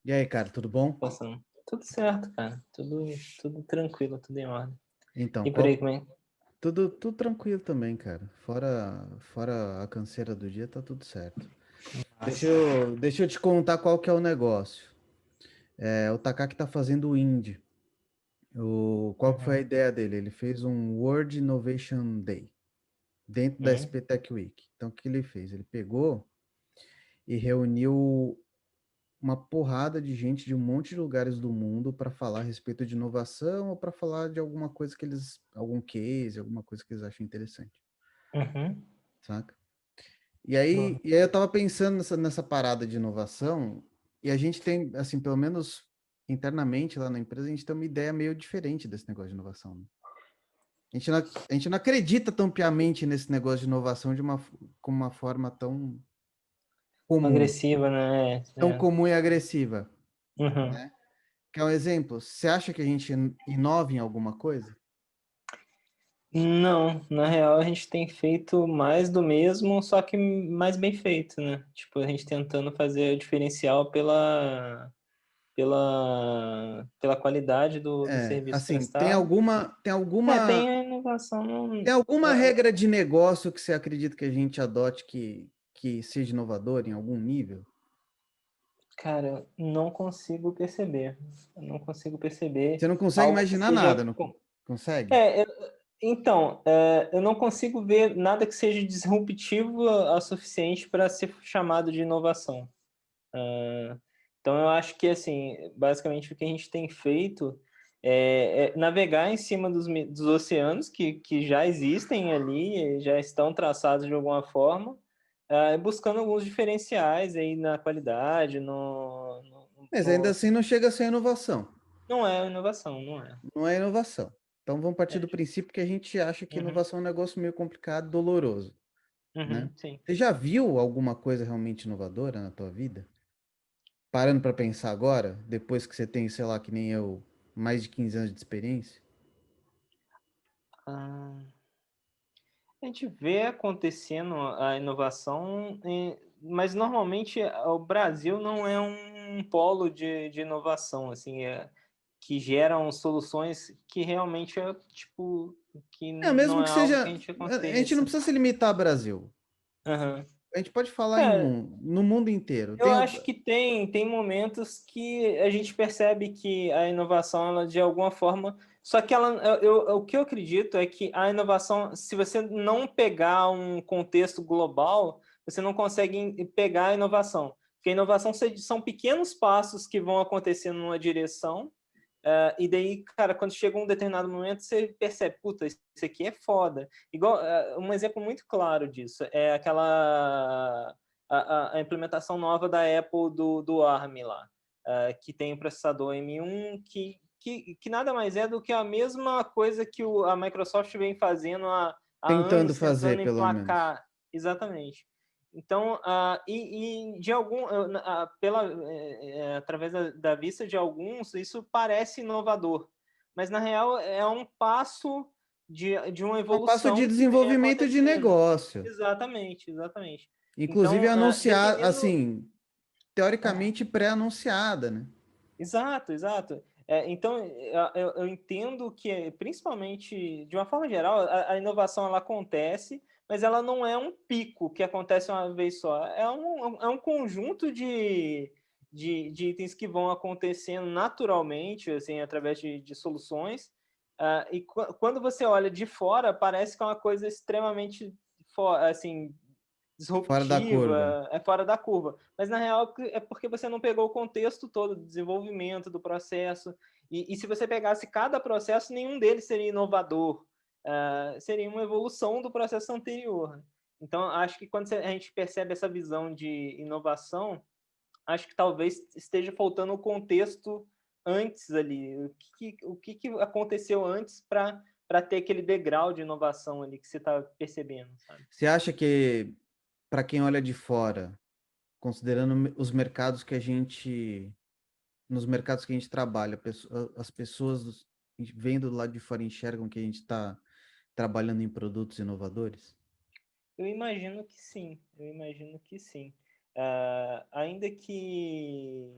E aí, cara, tudo bom? Passando. Tudo certo, cara. Tudo tranquilo, tudo em ordem. Então, E por aí, qual... como é? tudo tranquilo também, cara. Fora a canseira do dia, tá tudo certo. Nossa. Deixa eu te contar qual que é o negócio. O Takaki tá fazendo o Indie. Qual que foi a Uhum. ideia dele? Ele fez um World Innovation Day dentro da Uhum. SP Tech Week. Então, o que ele fez? Ele pegou e reuniu uma porrada de gente de um monte de lugares do mundo para falar a respeito de inovação ou para falar de alguma coisa algum case, alguma coisa que eles acham interessante, Uhum. saca? Boa. E aí eu tava pensando nessa parada de inovação e a gente tem, assim, pelo menos internamente lá na empresa, a gente tem uma ideia meio diferente desse negócio de inovação, né? A gente não acredita tão piamente nesse negócio de inovação com uma forma comum, Agressiva, né? tão É. comum e agressiva, Uhum. né? Quer um exemplo? Você acha que a gente inova em alguma coisa? Não, na real a gente tem feito mais do mesmo, só que mais bem feito, né? Tipo, a gente tentando fazer o diferencial pela qualidade do serviço Assim, prestado. Tem a inovação. tem alguma É, regra de negócio que você acredita que a gente adote que seja inovador em algum nível? cara, não consigo perceber. Eu não consigo perceber Você não consegue algo que imaginar seja. nada, não consegue? É, então, eu não consigo ver nada que seja disruptivo o suficiente para ser chamado de inovação. Então, eu acho que, assim, basicamente o que a gente tem feito é navegar em cima dos oceanos que já existem ali, já estão traçados de alguma forma, buscando alguns diferenciais aí na qualidade, Mas ainda assim não chega a ser inovação. Não é inovação, não é. Não é inovação. Então vamos partir É. do princípio que a gente acha que Uhum, inovação é um negócio meio complicado, doloroso, né? uhum, sim. Você já viu alguma coisa realmente inovadora na tua vida? Parando para pensar agora, depois que você tem, sei lá, que nem eu, mais de 15 anos de experiência? Ah, a gente vê acontecendo a inovação, mas normalmente o Brasil não é um polo de inovação, assim, que geram soluções que realmente é, tipo, que É, não mesmo que é algo que seja. a gente A gente não aconteça. precisa se limitar ao Brasil. Aham. A gente pode falar Cara, no mundo inteiro. eu acho que tem momentos que a gente percebe que a inovação, ela de alguma forma, só que ela, o que eu acredito é que a inovação, se você não pegar um contexto global, você não consegue pegar a inovação. Porque a inovação são pequenos passos que vão acontecendo numa direção, e daí, cara, quando chega um determinado momento, você percebe, puta, isso aqui é foda. Igual, um exemplo muito claro disso é aquela a implementação nova da Apple do ARM lá, que tem o processador M1, que nada mais é do que a mesma coisa que a Microsoft vem fazendo há Tentando anos, fazer, tentando pelo menos. emplacar. Exatamente. Então, de algum, através da vista de alguns, isso parece inovador, mas na real é um passo de uma É um passo de evolução que vem desenvolvimento de acontecendo. negócio. Exatamente, exatamente. Inclusive Então, anunciar, dependendo. assim, teoricamente pré-anunciada, né? Exato, exato. Então, eu entendo que, principalmente, de uma forma geral, a inovação ela acontece, mas ela não é um pico que acontece uma vez só. É um conjunto de itens que vão acontecendo naturalmente, assim, através de soluções. E quando você olha de fora, parece que é uma coisa extremamente, assim, Fora da curva. disruptiva, é fora da curva. Mas na real é porque você não pegou o contexto todo do desenvolvimento, do processo. E se você pegasse cada processo, nenhum deles seria inovador. Seria uma evolução do processo anterior. Então, acho que quando a gente percebe essa visão de inovação, acho que talvez esteja faltando o contexto antes ali. O que aconteceu antes para ter aquele degrau de inovação ali que você está percebendo, sabe? Você acha que, para quem olha de fora, considerando os mercados que a gente, nos mercados que a gente trabalha, as pessoas vendo do lado de fora enxergam que a gente está trabalhando em produtos inovadores? Eu imagino que sim, eu imagino que sim. Ainda que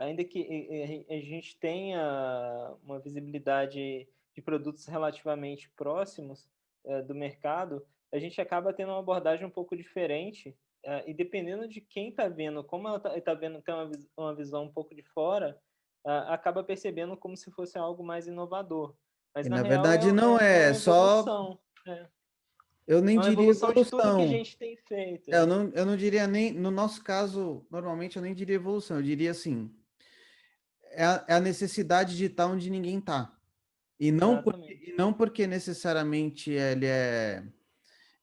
ainda que a gente tenha uma visibilidade de produtos relativamente próximos do mercado, a gente acaba tendo uma abordagem um pouco diferente, e dependendo de quem está vendo, como ela está vendo, tem uma visão um pouco de fora, acaba percebendo como se fosse algo mais inovador. Mas, E na na real, verdade não é é uma só, evolução. É. eu É nem uma diria evolução de tudo que a evolução. gente tem feito. Eu não diria nem, no nosso caso, normalmente eu nem diria evolução, eu diria assim, é a necessidade de estar onde ninguém está. E Exatamente. não porque necessariamente ele é,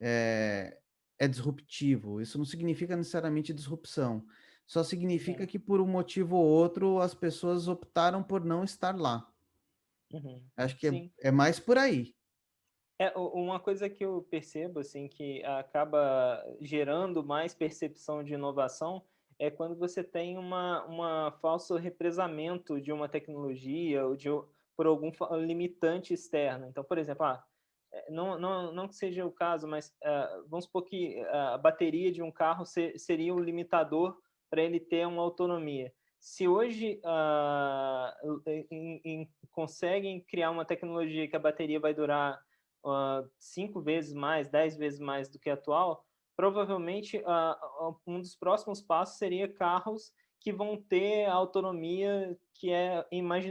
é disruptivo. Isso não significa necessariamente disrupção. Só significa Exato. que por um motivo ou outro as pessoas optaram por não estar lá. Uhum. Acho que Sim. é mais por aí. Uma coisa que eu percebo, assim, que acaba gerando mais percepção de inovação é quando você tem uma falso represamento de uma tecnologia ou por algum limitante externo. Então, por exemplo, não que seja o caso, mas vamos supor que a bateria de um carro seria o limitador para ele ter uma autonomia. Se hoje conseguem criar uma tecnologia que a bateria vai durar 5 vezes mais, 10 vezes mais do que a atual, provavelmente um dos próximos passos seria carros que vão ter a autonomia que é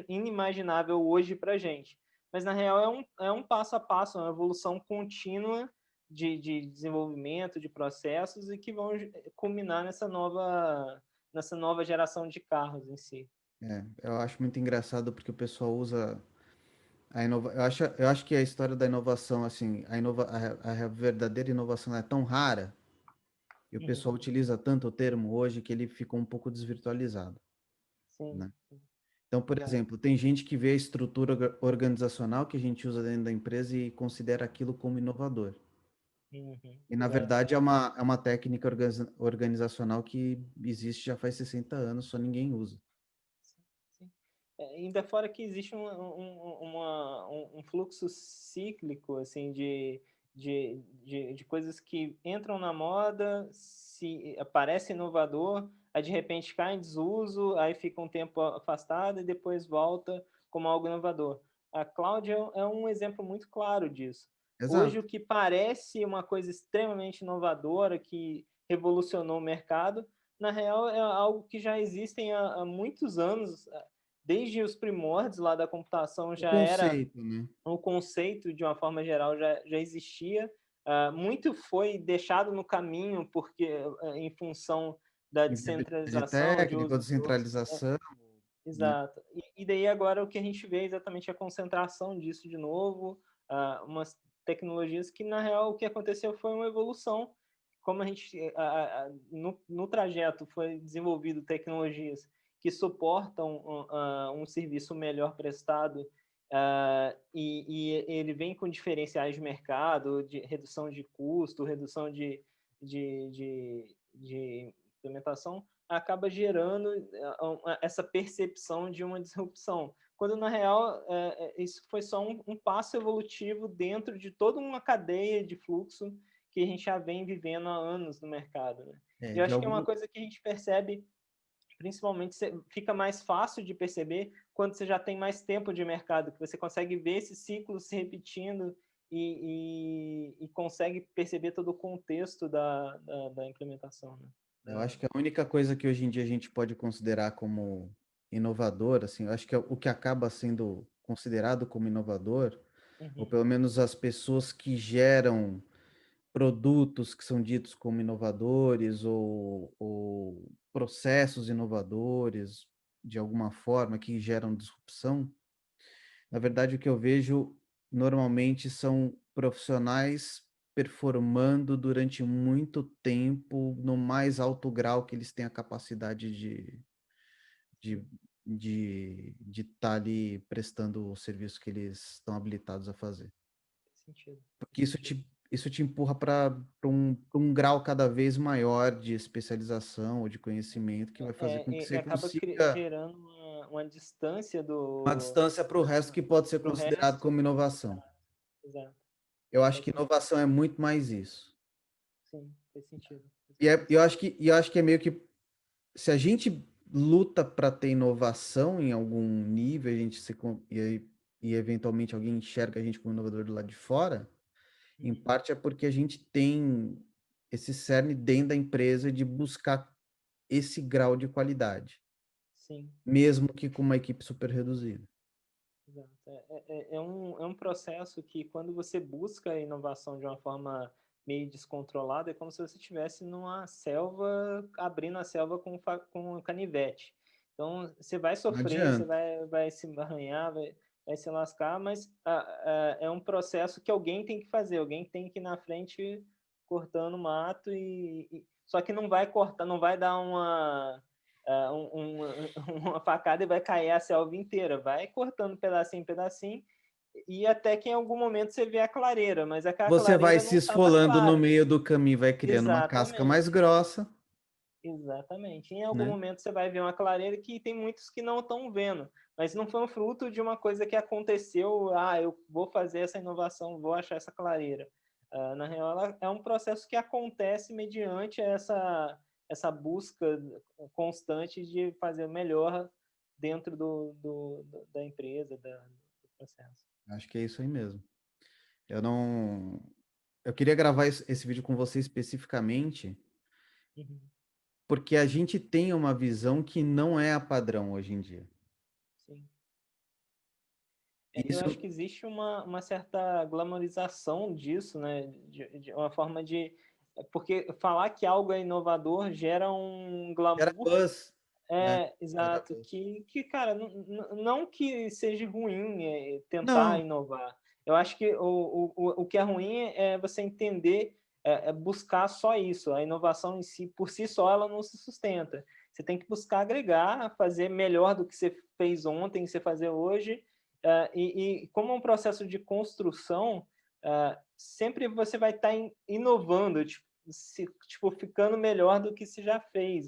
inimaginável hoje para a gente. Mas, na real, é um passo a passo, uma evolução contínua de desenvolvimento, de processos, e que vão culminar nessa nova geração de carros em si. Eu acho muito engraçado porque o pessoal usa eu acho que a história da inovação, assim, a verdadeira inovação é tão rara e o Uhum. pessoal utiliza tanto o termo hoje que ele ficou um pouco desvirtualizado, Sim, né? sim, Então, por verdade. exemplo, tem gente que vê a estrutura organizacional que a gente usa dentro da empresa e considera aquilo como inovador. Uhum. E, na Exato. verdade, é uma técnica organizacional que existe já faz 60 anos, só ninguém usa. Sim. Ainda fora que existe um fluxo cíclico assim de coisas que entram na moda, se parece inovador, aí de repente cai em desuso, aí fica um tempo afastado e depois volta como algo inovador. A cloud é um exemplo muito claro disso. Hoje, o Exato. que parece uma coisa extremamente inovadora, que revolucionou o mercado, na real, é algo que já existem há muitos anos, desde os primórdios lá da computação O já era conceito, né? o conceito, de uma forma geral, já existia. Muito foi deixado no caminho porque em função da Inviabilidade descentralização, de técnica, uso de outros. descentralização, né? Exato. E daí agora o que a gente vê é exatamente a concentração disso de novo, umas tecnologias que, na real, o que aconteceu foi uma evolução. Como a gente, no trajeto, foi desenvolvido tecnologias que suportam um serviço melhor prestado, e ele vem com diferenciais de mercado, de redução de custo, redução de implementação, acaba gerando essa percepção de uma disrupção, quando na real isso foi só um passo evolutivo dentro de toda uma cadeia de fluxo que a gente já vem vivendo há anos no mercado, né? Eu De acho que é uma algum, coisa que a gente percebe, principalmente fica mais fácil de perceber quando você já tem mais tempo de mercado, que você consegue ver esse ciclo se repetindo e consegue perceber todo o contexto da implementação, né? eu acho que a única coisa que hoje em dia a gente pode considerar como inovador, assim, eu acho que o que acaba sendo considerado como inovador, ou Uhum. pelo menos as pessoas que geram produtos que são ditos como inovadores ou processos inovadores, de alguma forma, que geram disrupção, na verdade, o que eu vejo normalmente são profissionais performando durante muito tempo no mais alto grau que eles têm a capacidade de de estar ali prestando o serviço que eles estão habilitados a fazer. Faz sentido, faz Porque isso sentido. te empurra para um grau cada vez maior de especialização ou de conhecimento que vai fazer com que E você acaba consiga gerando uma distância uma distância para o resto que pode ser pro considerado resto. como inovação. Exato, Eu acho faz que sentido. inovação é muito mais isso. Sim, faz sentido. Faz E bastante eu sentido. acho que é meio que se a gente luta para ter inovação em algum nível, a gente e eventualmente alguém enxerga a gente como inovador do lado de fora, em Uhum. parte é porque a gente tem esse cerne dentro da empresa de buscar esse grau de qualidade, Sim, mesmo que com uma equipe super reduzida. exato. É um processo que, quando você busca a inovação de uma forma meio descontrolada, é como se você estivesse numa selva, abrindo a selva com um canivete. Então, você vai Não sofrer, adianta. vai se arranhar, vai se lascar, mas é um processo que alguém tem que fazer, alguém tem que ir na frente cortando o mato, só que não vai cortar, não vai dar uma facada e vai cair a selva inteira. Vai cortando pedacinho em pedacinho, e até que em algum momento você vê a clareira, mas aquela Você vai clareira se não estava esfolando no clara. meio do caminho, vai criando uma casca mais Exatamente, grossa, exatamente. Em algum né? momento você vai ver uma clareira que tem muitos que não estão vendo, mas não foi um fruto de uma coisa que aconteceu, eu vou fazer essa inovação, vou achar essa clareira. Na real, é um processo que acontece mediante essa busca constante de fazer o melhor dentro da empresa, do processo. Acho que é isso aí mesmo. Eu não. Eu queria gravar esse vídeo com você especificamente, Uhum. porque a gente tem uma visão que não é a padrão hoje em dia. Sim. Eu acho Isso que existe uma certa glamorização disso, né? De uma forma de. Porque falar que algo é inovador gera um gera glamour. buzz, né? Gera Exato. buzz. Cara, não que seja ruim tentar Não, inovar. Eu acho que o que é ruim é você entender, buscar só isso. A inovação em si, por si só, ela não se sustenta. Você tem que buscar agregar, fazer melhor do que você fez ontem, que você fazer hoje. E como é um processo de construção, sempre você vai estar inovando, tipo, ficando melhor do que se já fez,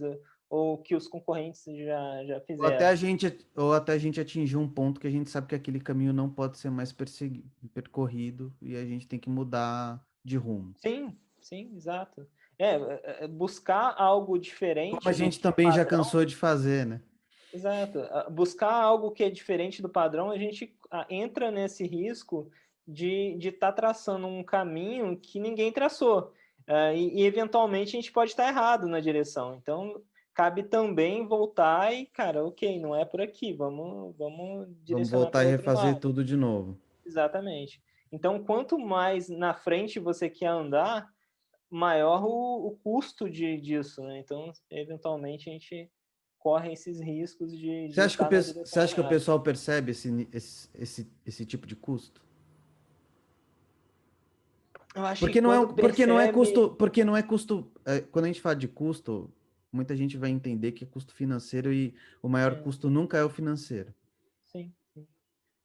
ou que os concorrentes já fizeram. ou até a gente atingir um ponto que a gente sabe que aquele caminho não pode ser mais percorrido e a gente tem que mudar de rumo. Sim, sim, exato. Buscar algo Como a diferente do gente também já padrão. cansou de fazer, né? Exato. Buscar algo que é diferente do padrão, a gente entra nesse risco de estar traçando um caminho que ninguém traçou. E eventualmente a gente pode estar errado na direção. Então, cabe também voltar e, cara, ok, não é por aqui, vamos Vamos direcionar voltar para e outro refazer lado. tudo de novo. Exatamente. Então, quanto mais na frente você quer andar, maior o custo disso, né? Então, eventualmente, a gente corre esses riscos de estar na Você direção acha que o errada. pessoal percebe esse tipo de custo? Eu acho que quando percebe. Porque não é custo, quando a gente fala de custo, muita gente vai entender que é custo financeiro e o maior É, custo nunca é o financeiro. sim, sim.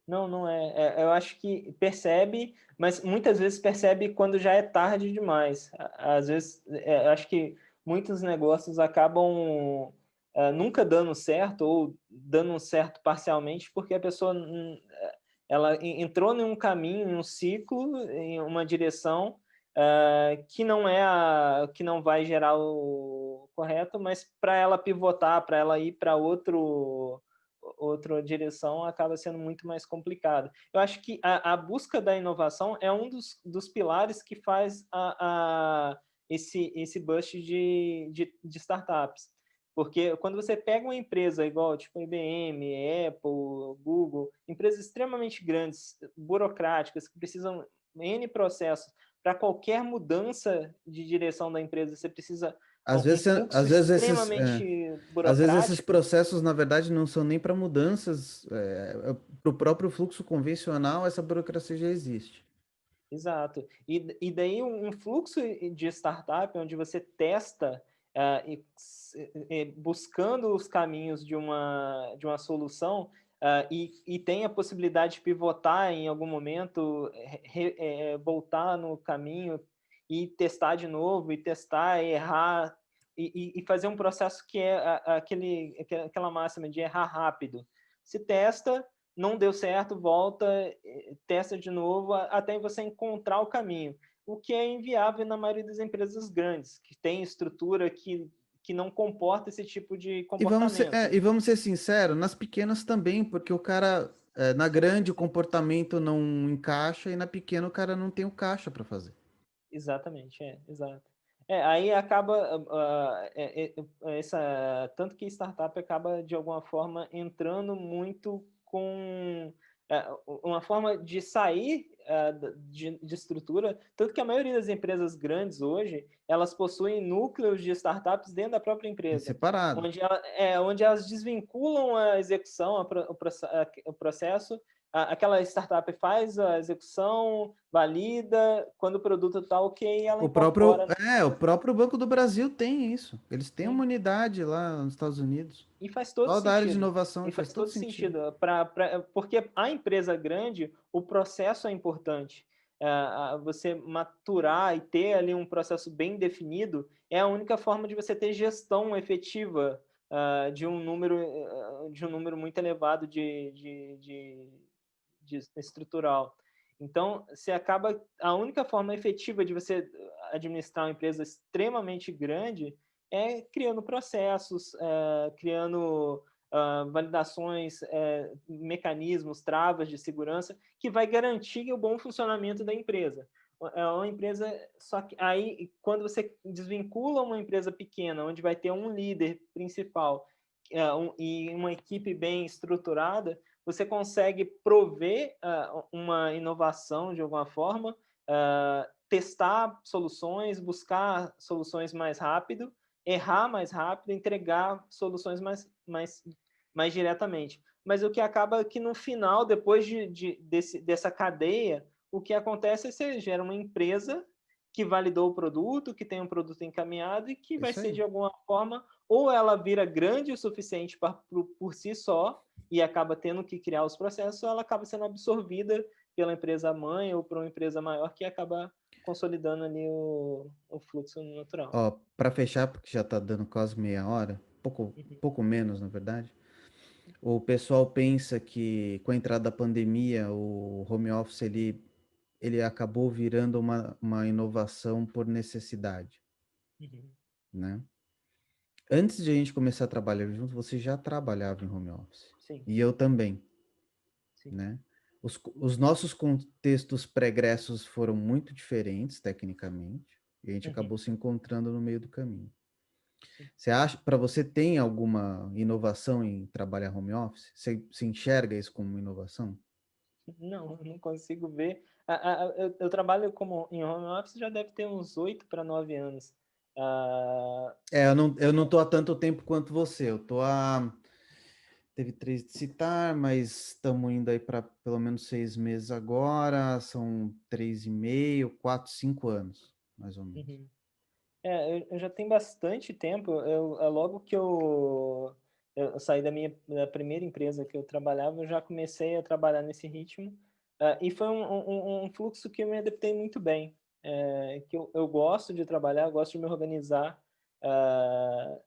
Não, não é. Eu acho que percebe, mas muitas vezes percebe quando já é tarde demais. Às vezes, eu acho que muitos negócios acabam nunca dando certo ou dando certo parcialmente porque a pessoa ela entrou em um caminho, em um ciclo, em uma direção que não que não vai gerar o correto, mas para ela pivotar, para ela ir para outra direção, acaba sendo muito mais complicado. Eu acho que a busca da inovação é um dos pilares que faz esse bust de startups. Porque quando você pega uma empresa igual, tipo IBM, Apple, Google, empresas extremamente grandes, burocráticas, que precisam N processos, para qualquer mudança de direção da empresa, você precisa um fluxo extremamente às vezes esses burocrático. processos, na verdade, não são nem para mudanças, para o próprio fluxo convencional, essa burocracia já existe. Exato. E daí um fluxo de startup onde você testa buscando os caminhos de uma solução e tem a possibilidade de pivotar em algum momento, voltar no caminho e testar de novo, e testar, errar, e fazer um processo que é aquela máxima de errar rápido. Se testa, não deu certo, volta, testa de novo, até você encontrar o caminho. O que é inviável na maioria das empresas grandes, que tem estrutura que que não comporta esse tipo de E comportamento. e vamos ser sinceros, nas pequenas também, porque o cara, na grande, o comportamento não encaixa e na pequena o cara não tem o caixa para fazer. Exatamente, exato. Aí acaba, tanto que startup acaba, de alguma forma, entrando muito com uma forma de sair de estrutura, tanto que a maioria das empresas grandes hoje, elas possuem núcleos de startups dentro da própria É empresa, separado. onde elas desvinculam a execução, o processo. Aquela startup faz a execução, valida, quando o produto está ok, ela incorpora. O próprio Banco do Brasil tem isso. Eles têm uma Sim, unidade lá nos Estados Unidos. e faz todo Só da área de sentido. inovação E faz faz todo todo sentido. sentido, porque a empresa grande, o processo é importante. Você maturar e ter ali um processo bem definido é a única forma de você ter gestão efetiva de um número muito elevado de estrutural. Então, você acaba a única forma efetiva de você administrar uma empresa extremamente grande é criando processos, criando validações, mecanismos, travas de segurança que vai garantir o bom funcionamento da empresa. É uma empresa, só que aí quando você desvincula uma empresa pequena, onde vai ter um líder principal e uma equipe bem estruturada, você consegue prover uma inovação de alguma forma, testar soluções, buscar soluções mais rápido, errar mais rápido, entregar soluções mais diretamente. Mas o que acaba que no final, depois dessa cadeia, o que acontece é que você gera uma empresa que validou o produto, que tem um produto encaminhado e que É vai isso ser aí. de alguma forma, ou ela vira grande o suficiente por si só, e acaba tendo que criar os processos, ou ela acaba sendo absorvida pela empresa mãe ou por uma empresa maior que acaba consolidando ali o fluxo natural. Ó, para fechar, porque já está dando quase meia hora, Uhum. pouco menos, na verdade. O pessoal pensa que com a entrada da pandemia, o home office ele acabou virando uma inovação por necessidade, Uhum. né? Antes de a gente começar a trabalhar junto, você já trabalhava em home office. Sim, E eu também, sim. né? Os nossos contextos pregressos foram muito diferentes, tecnicamente, e a gente Uhum. acabou se encontrando no meio do caminho. Sim. Você acha, para você tem alguma inovação em trabalhar home office? Você enxerga isso como uma inovação? Não, eu não consigo ver. Eu trabalho em home office já deve ter uns 8 para 9 anos. Ah, Eu não tô há tanto tempo quanto você. Teve 3 de citar, mas estamos indo aí para pelo menos 6 meses agora. São 3,5, 4, 5 anos, mais ou menos. uhum. Eu já tenho bastante tempo. Logo que eu saí da primeira empresa que eu trabalhava, eu já comecei a trabalhar nesse ritmo. E foi um fluxo que eu me adaptei muito bem. Que eu gosto de trabalhar, eu gosto de me organizar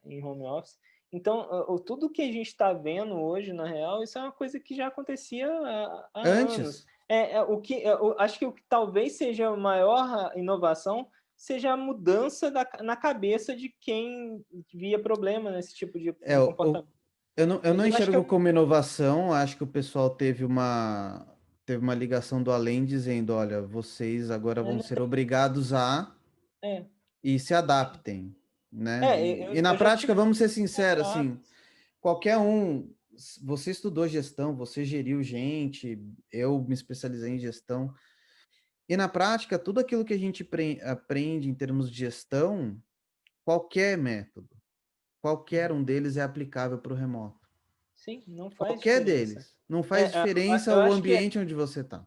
em home office. Então, tudo que a gente está vendo hoje, na real, isso é uma coisa que já acontecia há anos. Antes, Eu acho que o que talvez seja a maior inovação seja a mudança na cabeça de quem via problema nesse tipo é, de comportamento. eu não Eu acho que enxergo como inovação. Acho que o pessoal teve uma ligação do além dizendo, olha, vocês agora vão ser obrigados a é, e se adaptem, né? E na eu já prática, tive vamos ser sinceros, assim, contatos. qualquer um, você estudou gestão, você geriu gente, eu me especializei em gestão, e na prática, tudo aquilo que a gente aprende em termos de gestão, qualquer método, qualquer Uhum. um deles é aplicável para o remoto. Sim, não faz Qualquer diferença. deles. Não faz diferença Eu o acho que ambiente onde você está.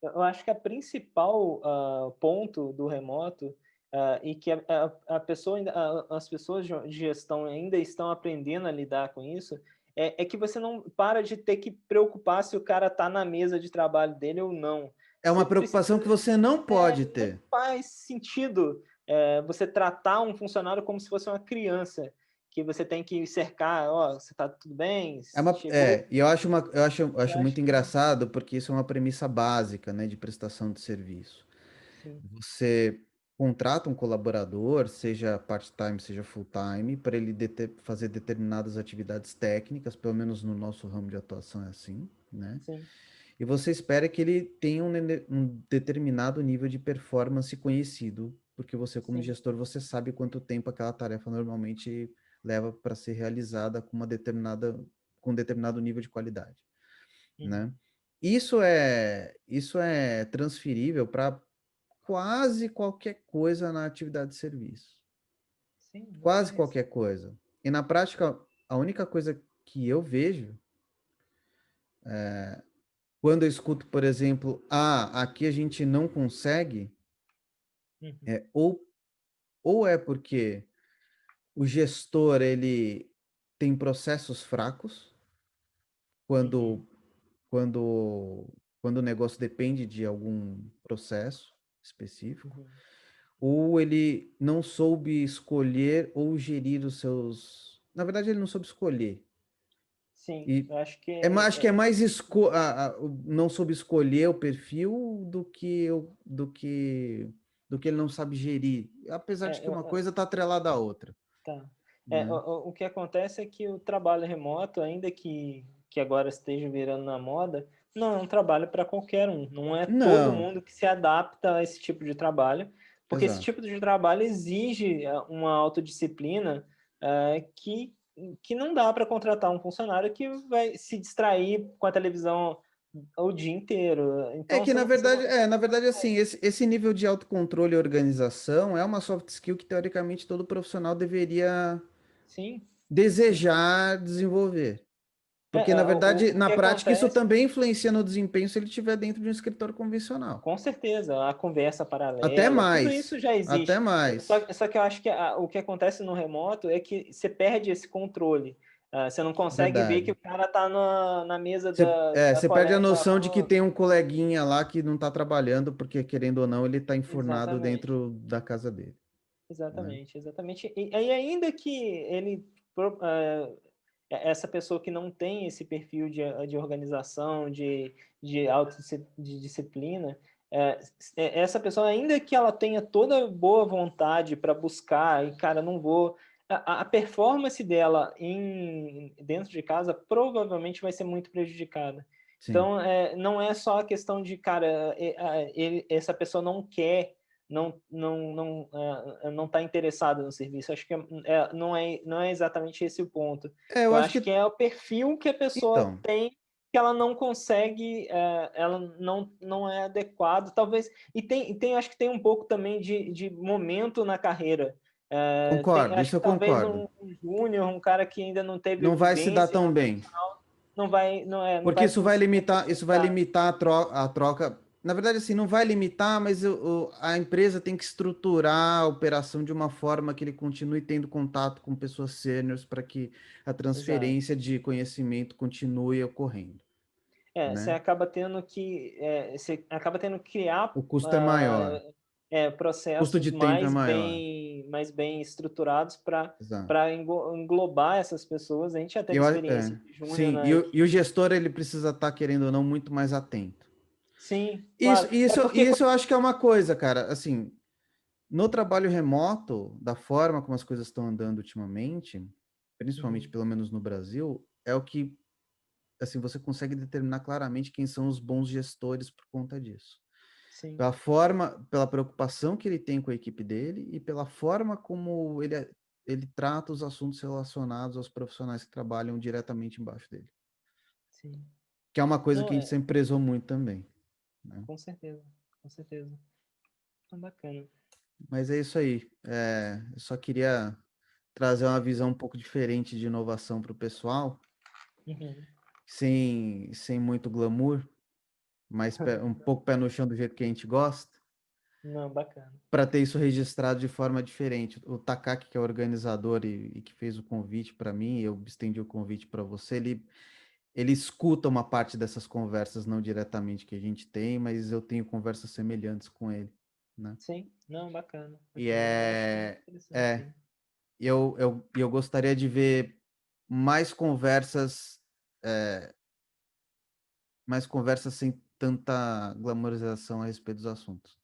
Eu acho que a principal ponto do remoto e que a pessoa as pessoas de gestão ainda estão aprendendo a lidar com isso é que você não para de ter que preocupar se o cara está na mesa de trabalho dele ou não. É Você uma preocupação precisa que você não pode não ter. faz sentido você tratar um funcionário como se fosse uma criança que você tem que cercar, ó, você está tudo bem? Chegou? E eu Eu acho acho muito que engraçado porque isso é uma premissa básica, né, de prestação de serviço. sim. Você contrata um colaborador, seja part-time, seja full-time, para ele fazer determinadas atividades técnicas, pelo menos no nosso ramo de atuação é assim, né? Sim. E você espera que ele tenha um determinado nível de performance conhecido, porque você, como Sim. gestor, você sabe quanto tempo aquela tarefa normalmente leva para ser realizada com um determinado nível de qualidade, Uhum. né? Isso é transferível para quase qualquer coisa na atividade de serviço. Sim, não Quase é isso. qualquer coisa. E na prática, a única coisa que eu vejo, quando eu escuto, por exemplo, aqui a gente não consegue, Uhum. é, ou é porque o gestor ele tem processos fracos, Uhum. quando, quando, quando o negócio depende de algum processo específico, Uhum. ou ele não soube escolher ou gerir os seus. Na verdade, ele não soube escolher. Sim, E eu acho que acho que é mais não soube escolher o perfil do que ele não sabe gerir. Apesar de que uma eu, coisa está atrelada à outra, tá. né? O que acontece é que o trabalho remoto, ainda que agora esteja virando na moda, não é um trabalho para qualquer um. Não é todo Não, mundo que se adapta a esse tipo de trabalho, porque esse exato. tipo de trabalho exige uma autodisciplina que não dá para contratar um funcionário que vai se distrair com a televisão o dia inteiro. É Então, que na verdade assim, esse nível de autocontrole e organização é uma soft skill que teoricamente todo profissional deveria sim, sim. desejar desenvolver. Porque, na verdade, O na que prática, isso acontece. também influencia no desempenho se ele estiver dentro de um escritório convencional. Com certeza, a conversa Até paralela, tudo isso mais. já Até existe. mais. Só que eu acho que o que acontece no remoto é que você perde esse controle. Você não consegue ver que Verdade. o cara está na mesa da Você perde a colega. noção de que tem um coleguinha lá que não está trabalhando, porque, querendo ou não, ele está enfurnado Exatamente, dentro da casa dele, né? exatamente, exatamente. E ainda que ele, essa pessoa que não tem esse perfil de organização, de disciplina, essa pessoa, ainda que ela tenha toda boa vontade para buscar, e cara, não vou. A performance dela dentro de casa provavelmente vai ser muito prejudicada. Sim. Então, não é só a questão de, cara, essa pessoa não quer, não está interessada no serviço. Acho que não é exatamente esse o ponto. Eu Eu acho acho que que. é o perfil que a pessoa Então. tem, que ela não consegue, ela não é adequado, talvez. Acho que tem um pouco também de momento na carreira. Concordo, Acho isso que eu talvez concordo. um júnior, um cara que ainda não teve Não vai se dar vivência tão bem. profissional, não Porque vai se isso vai complementar. limitar a troca. Na verdade, assim, não vai limitar, mas a empresa tem que estruturar a operação de uma forma que ele continue tendo contato com pessoas sêniores para que a Exato. transferência de conhecimento continue ocorrendo, né? Você acaba tendo que criar O custo é maior, o custo processos de tempo é maior. mais bem estruturados Exato. para englobar essas pessoas. A gente já teve experiência de júnior Sim, na e o equipe. gestor ele precisa estar, querendo ou não, muito mais atento. Sim, claro. Porque Isso eu acho que é uma coisa, cara. Assim, no trabalho remoto, da forma como as coisas estão andando ultimamente, principalmente Uhum, pelo menos no Brasil, é o que assim você consegue determinar claramente quem são os bons gestores por conta disso. sim, Pela forma, pela preocupação que ele tem com a equipe dele e pela forma como ele trata os assuntos relacionados aos profissionais que trabalham diretamente embaixo dele. sim. Que é uma coisa que Não, a gente sempre prezou muito também, né? com certeza, com certeza. Bacana. Mas é isso aí. Eu só queria trazer uma visão um pouco diferente de inovação para o pessoal, Uhum. sem muito glamour, mas um pouco pé no chão do jeito que a gente gosta, Não, bacana. para ter isso registrado de forma diferente. O Takaki, que é o organizador e que fez o convite para mim, eu estendi o convite para você, ele escuta uma parte dessas conversas, não diretamente que a gente tem, mas eu tenho conversas semelhantes com ele, né? Sim, não, bacana, E bacana. Eu acho interessante, é, sim. eu gostaria de ver mais conversas, é, mais conversas sem tanta glamorização a respeito dos assuntos.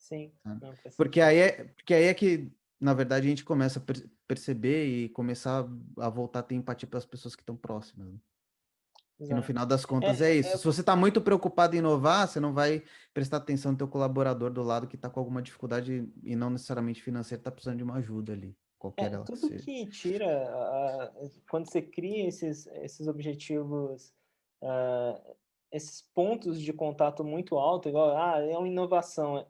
Sim, sabe? não faz Porque sentido. porque aí é que, na verdade, a gente começa a perceber e começar a voltar a ter empatia pelas pessoas que estão próximas, né? Que no Exato. final das contas é É, isso. é, Se você está muito preocupado em inovar, você não vai prestar atenção no teu colaborador do lado que está com alguma dificuldade e não necessariamente financeira, está precisando de uma ajuda ali, qualquer ela que tudo seja. que tira, quando você cria esses objetivos, ah, esses pontos de contato muito alto, igual, é uma inovação,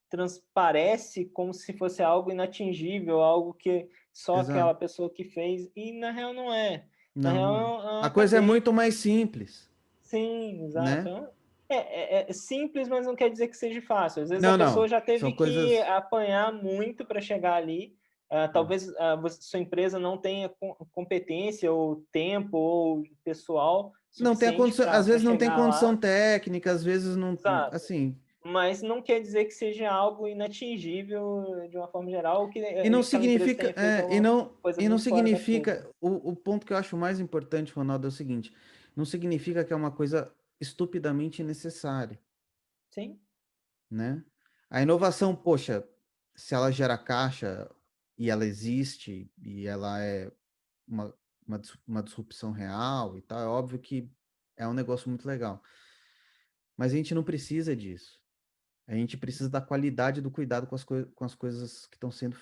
transparece como se fosse algo inatingível, algo que só aquela Exato. pessoa que fez, e na real não é. Na Não, real não é. é A uma coisa é cadeia. muito mais simples, Sim, exato. né? É simples, mas não quer dizer que seja fácil. Às vezes a Não, pessoa não. já São teve que coisas. apanhar muito para chegar ali. Talvez sua empresa não tenha competência ou tempo ou pessoal Não tem a suficiente condição, às para vezes não tem chegar lá. condição técnica, às vezes não, Exato. assim, Mas não quer dizer que seja algo inatingível de uma forma geral, ou que e não aquela empresa significa, tenha feito alguma coisa e não muito fora da curva. significa, o ponto que eu acho mais importante, Ronaldo, é o seguinte, não significa que é uma coisa estupidamente necessária, Sim, né? A inovação, poxa, se ela gera caixa e ela existe e ela é uma, uma disrupção real e tal, é óbvio que é um negócio muito legal. Mas a gente não precisa disso. A gente precisa da qualidade do cuidado com com as coisas que estão sendo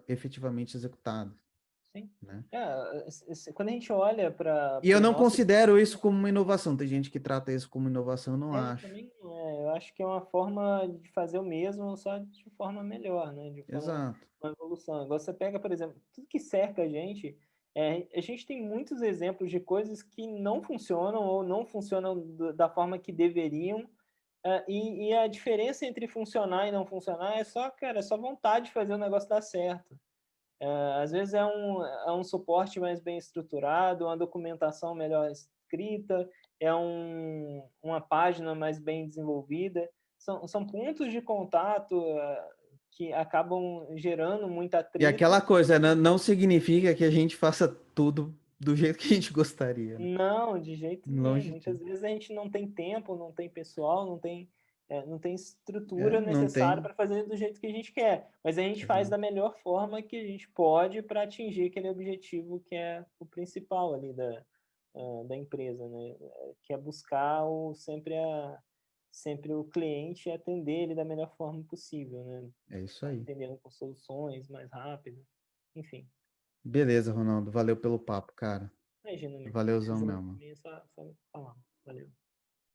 efetivamente executadas, sim. né? Quando a gente olha para E eu o não nosso. considero isso como uma inovação. Tem gente que trata isso como inovação, eu não acho. Também não é. Eu acho que é uma forma de fazer o mesmo, só de forma melhor, né? De forma Exato. uma evolução. Agora você pega, por exemplo, tudo que cerca a gente, a gente tem muitos exemplos de coisas que não funcionam ou não funcionam da forma que deveriam. E a diferença entre funcionar e não funcionar é só, cara, é só vontade de fazer o negócio dar certo. Às vezes é um suporte mais bem estruturado, uma documentação melhor escrita, uma página mais bem desenvolvida. São pontos de contato que acabam gerando muito E aquela atrito. coisa, né? Não significa que a gente faça tudo do jeito que a gente gostaria, né? Não, de jeito nenhum. Longe Muitas disso. vezes a gente não tem tempo, não tem pessoal, não tem estrutura Não necessária tem. para fazer do jeito que a gente quer. Mas a gente faz da Exato. melhor forma que a gente pode para atingir aquele objetivo que é o principal ali da empresa, né? Que é buscar sempre o cliente e atender ele da melhor forma possível, né? É isso aí. Atendendo com soluções mais rápidas. Enfim, Beleza, Ronaldo. Valeu pelo papo, cara. imagina, né? Valeuzão Precisando mesmo. também é só falar. Valeu.